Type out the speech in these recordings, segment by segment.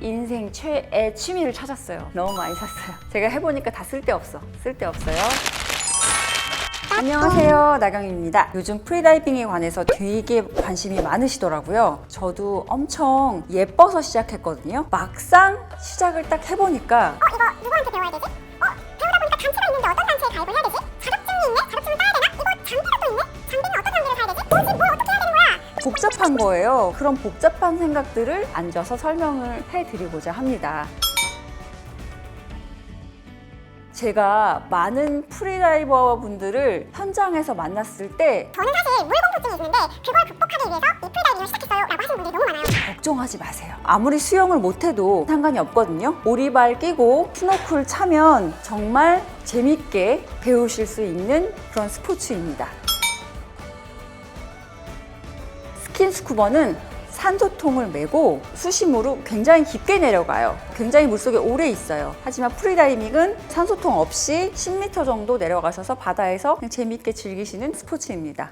인생 최애 취미를 찾았어요. 너무 많이 샀어요. 제가 해보니까 다 쓸데없어요. 안녕하세요, 나경입니다. 요즘 프리다이빙에 관해서 되게 관심이 많으시더라고요. 저도 엄청 예뻐서 시작했거든요. 막상 시작을 딱 해보니까 이거 누구한테 배워야 되지? 배우다 보니까 단체가 있는데 어떤 단체에 가입을 해야 되지? 자격증이 있네? 자격증을 따야 되나? 이거 장비가 또 있네? 장비는 어떤 장비를 사야 되지? 뭐지? 뭘 어떻게 해야 되는 거야? 복잡한 거예요. 그런 복잡한 생각들을 앉아서 설명을 해드리고자 합니다. 제가 많은 프리다이버 분들을 현장에서 만났을 때 저는 사실 물공포증이 있는데 그걸 극복하기 위해서 이 프리다이빙을 시작했어요 라고 하시는 분들이 너무 많아요. 걱정하지 마세요. 아무리 수영을 못해도 상관이 없거든요. 오리발 끼고 스노클 차면 정말 재밌게 배우실 수 있는 그런 스포츠입니다. 스킨스쿠버는 산소통을 메고 수심으로 굉장히 깊게 내려가요. 굉장히 물속에 오래 있어요. 하지만 프리다이빙은 산소통 없이 10m 정도 내려가셔서 바다에서 그냥 재밌게 즐기시는 스포츠입니다.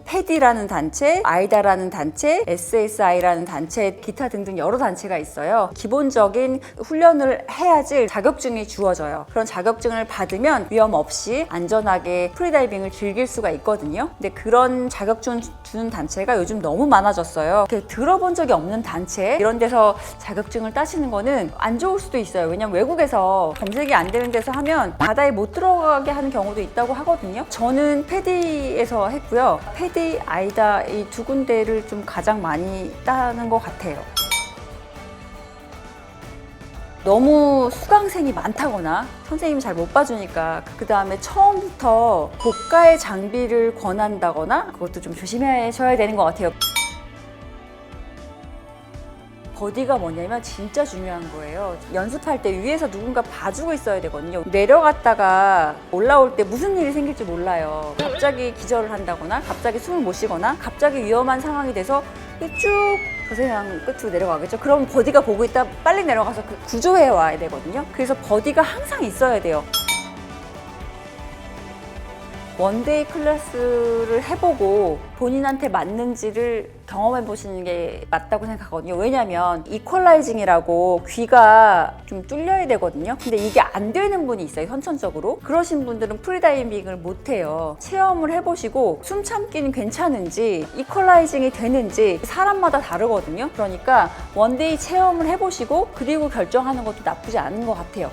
패디라는 단체, 아이다라는 단체, SSI라는 단체, 기타 등등 여러 단체가 있어요. 기본적인 훈련을 해야지 자격증이 주어져요. 그런 자격증을 받으면 위험 없이 안전하게 프리다이빙을 즐길 수가 있거든요. 근데 그런 자격증 주는 단체가 요즘 너무 많아졌어요. 이렇게 들어본 적이 없는 단체, 이런 데서 자격증을 따시는 거는 안 좋을 수도 있어요. 왜냐면 외국에서 검색이 안 되는 데서 하면 바다에 못 들어가게 하는 경우도 있다고 하거든요. 저는 패디에서 했고요. 패디, 아이다 이 두 군데를 좀 가장 많이 따는 것 같아요. 너무 수강생이 많다거나 선생님이 잘 못 봐주니까 그 다음에 처음부터 고가의 장비를 권한다거나 그것도 좀 조심하셔야 되는 것 같아요. 버디가 뭐냐면 진짜 중요한 거예요. 연습할 때 위에서 누군가 봐주고 있어야 되거든요. 내려갔다가 올라올 때 무슨 일이 생길지 몰라요. 갑자기 기절을 한다거나 갑자기 숨을 못 쉬거나 갑자기 위험한 상황이 돼서 쭉 저세상 끝으로 내려가겠죠. 그럼 버디가 보고 있다 빨리 내려가서 구조해 와야 되거든요. 그래서 버디가 항상 있어야 돼요. 원데이 클래스를 해보고 본인한테 맞는지를 경험해 보시는 게 맞다고 생각하거든요. 왜냐면 이퀄라이징이라고 귀가 좀 뚫려야 되거든요. 근데 이게 안 되는 분이 있어요, 선천적으로. 그러신 분들은 프리다이빙을 못해요. 체험을 해보시고 숨 참기는 괜찮은지 이퀄라이징이 되는지 사람마다 다르거든요. 그러니까 원데이 체험을 해보시고 그리고 결정하는 것도 나쁘지 않은 것 같아요.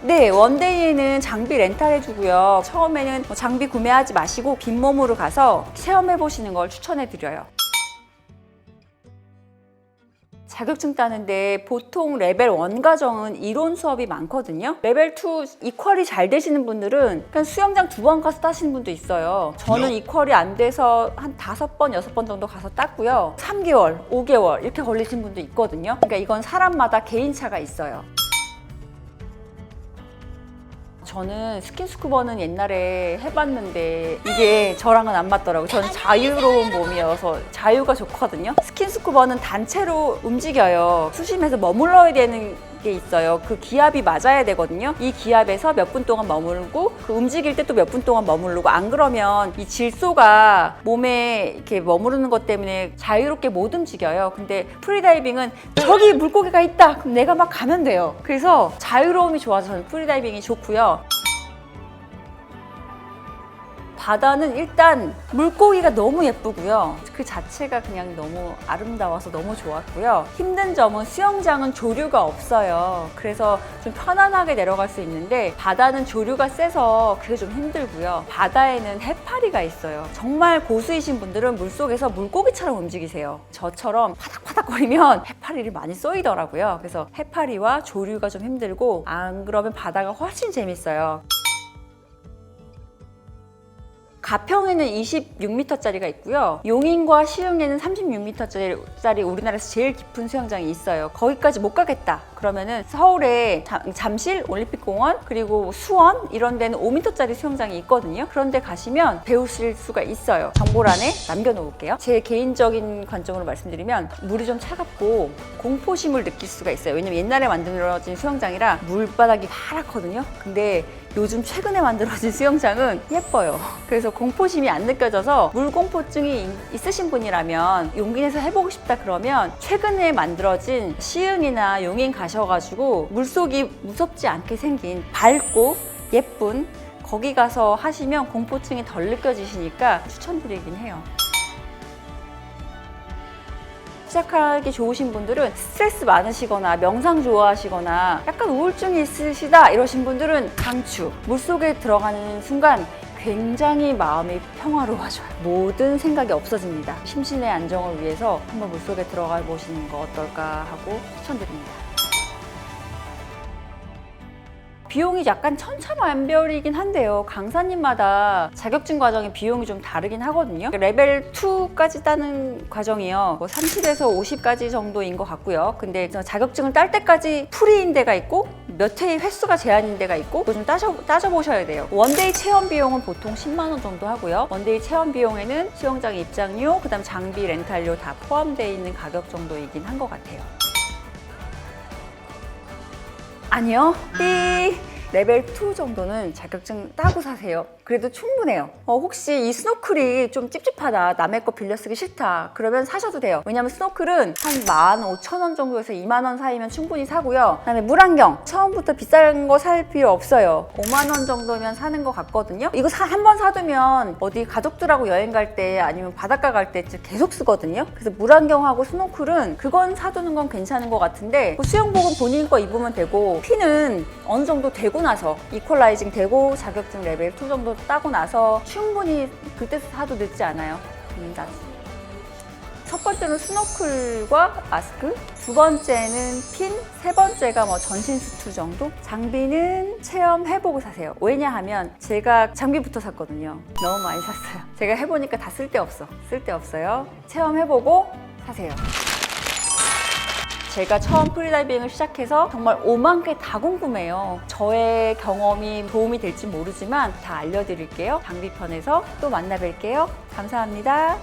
네, 원데이에는 장비 렌탈해주고요. 처음에는 장비 구매하지 마시고 빈몸으로 가서 체험해보시는 걸 추천해드려요. 자격증 따는데 보통 레벨 1 과정은 이론 수업이 많거든요. 레벨 2 이퀄이 잘 되시는 분들은 그냥 수영장 2번 가서 따시는 분도 있어요. 저는 이퀄이 안 돼서 한 5번, 6번 정도 가서 땄고요. 3개월, 5개월 이렇게 걸리신 분도 있거든요. 그러니까 이건 사람마다 개인차가 있어요. 저는 스킨스쿠버는 옛날에 해봤는데 이게 저랑은 안 맞더라고요. 저는 자유로운 몸이어서 자유가 좋거든요. 스킨스쿠버는 단체로 움직여요. 수심에서 머물러야 되는 게 있어요. 그 기압이 맞아야 되거든요. 이 기압에서 몇 분 동안 머무르고 그 움직일 때 또 몇 분 동안 머무르고 안 그러면 이 질소가 몸에 이렇게 머무르는 것 때문에 자유롭게 못 움직여요. 근데 프리다이빙은 저기 물고기가 있다! 그럼 내가 막 가면 돼요. 그래서 자유로움이 좋아서 저는 프리다이빙이 좋고요. 바다는 일단 물고기가 너무 예쁘고요. 그 자체가 그냥 너무 아름다워서 너무 좋았고요. 힘든 점은 수영장은 조류가 없어요. 그래서 좀 편안하게 내려갈 수 있는데 바다는 조류가 세서 그게 좀 힘들고요. 바다에는 해파리가 있어요. 정말 고수이신 분들은 물속에서 물고기처럼 움직이세요. 저처럼 파닥파닥거리면 해파리를 많이 쏘이더라고요. 그래서 해파리와 조류가 좀 힘들고 안 그러면 바다가 훨씬 재밌어요. 가평에는 26m짜리가 있고요. 용인과 시흥에는 36m짜리 우리나라에서 제일 깊은 수영장이 있어요. 거기까지 못 가겠다. 그러면은 서울에 잠실, 올림픽공원, 그리고 수원 이런 데는 5m짜리 수영장이 있거든요. 그런 데 가시면 배우실 수가 있어요. 정보란에 남겨놓을게요. 제 개인적인 관점으로 말씀드리면 물이 좀 차갑고 공포심을 느낄 수가 있어요. 왜냐면 옛날에 만들어진 수영장이라 물바닥이 파랗거든요. 근데 요즘 최근에 만들어진 수영장은 예뻐요. 그래서 공포심이 안 느껴져서 물공포증이 있으신 분이라면 용기 내서 해보고 싶다 그러면 최근에 만들어진 시흥이나 용인 가셔가지고 물속이 무섭지 않게 생긴 밝고 예쁜 거기 가서 하시면 공포증이 덜 느껴지시니까 추천드리긴 해요. 시작하기 좋으신 분들은 스트레스 많으시거나 명상 좋아하시거나 약간 우울증이 있으시다 이러신 분들은 강추. 물속에 들어가는 순간 굉장히 마음이 평화로워져요. 모든 생각이 없어집니다. 심신의 안정을 위해서 한번 물속에 들어가 보시는 거 어떨까 하고 추천드립니다. 비용이 약간 천차만별이긴 한데요. 강사님마다 자격증 과정의 비용이 좀 다르긴 하거든요. 레벨 2까지 따는 과정이요. 30에서 50까지 정도인 것 같고요. 근데 자격증을 딸 때까지 프리인 데가 있고 몇 회의 횟수가 제한인 데가 있고 그거 좀 따져보셔야 돼요. 원데이 체험 비용은 보통 10만 원 정도 하고요. 원데이 체험 비용에는 수영장 입장료, 그다음 장비 렌탈료 다 포함되어 있는 가격 정도이긴 한 것 같아요. 아니요. 띠! 레벨 2 정도는 자격증 따고 사세요. 그래도 충분해요. 혹시 이 스노클이 좀 찝찝하다, 남의 거 빌려 쓰기 싫다 그러면 사셔도 돼요. 왜냐면 스노클은 한 15,000원 정도에서 2만 원 사이면 충분히 사고요. 그다음에 물안경 처음부터 비싼 거 살 필요 없어요. 5만 원 정도면 사는 것 같거든요. 이거 한 번 사두면 어디 가족들하고 여행 갈 때 아니면 바닷가 갈 때 계속 쓰거든요. 그래서 물안경하고 스노클은 그건 사두는 건 괜찮은 것 같은데 수영복은 본인 거 입으면 되고 피는 어느 정도 되고 나서 이퀄라이징 되고 자격증 레벨 2 정도 따고 나서 충분히 그때 사도 늦지 않아요. 첫 번째는 스노클과 마스크, 두 번째는 핀, 세 번째가 전신 수트 정도? 장비는 체험해보고 사세요. 왜냐하면 제가 장비부터 샀거든요. 너무 많이 샀어요. 제가 해보니까 다 쓸데없어요. 체험해보고 사세요. 제가 처음 프리다이빙을 시작해서 정말 5만 개 다 궁금해요. 저의 경험이 도움이 될지 모르지만 다 알려드릴게요. 장비편에서 또 만나 뵐게요. 감사합니다.